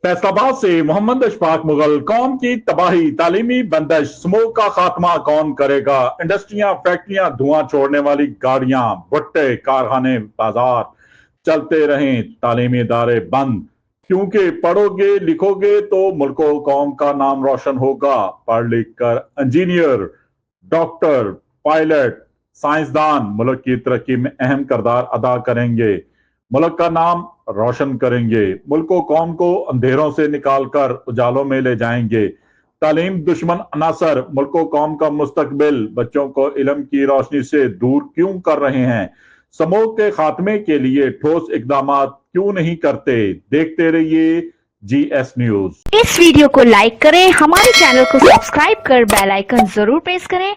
फैसलाबाद से मोहम्मद अशफाक मुगल, कौम की तबाही, तालीमी बंदिश, स्मोक का खात्मा कौन करेगा? इंडस्ट्रियां, फैक्ट्रियां, धुआं छोड़ने वाली गाड़ियां, भुट्टे, कारखाने, बाजार चलते रहें, तालीमी इदारे बंद, क्योंकि पढ़ोगे लिखोगे तो मुल्क व कौम का नाम रोशन होगा। पढ़ लिख कर इंजीनियर, डॉक्टर, पायलट, साइंसदान मुल्क की तरक्की में अहम किरदार अदा करेंगे, मुल्क का नाम रोशन करेंगे, मुल्क व कौम को अंधेरों से निकालकर उजालों में ले जाएंगे। तालीम दुश्मन अनासर मुल्क व कौम का मुस्तकबिल बच्चों को इल्म की रोशनी से दूर क्यों कर रहे हैं? समूह के खात्मे के लिए ठोस इकदामात क्यों नहीं करते? देखते रहिए GS न्यूज। इस वीडियो को लाइक करें, हमारे चैनल को सब्सक्राइब कर बेल आइकन जरूर प्रेस करें।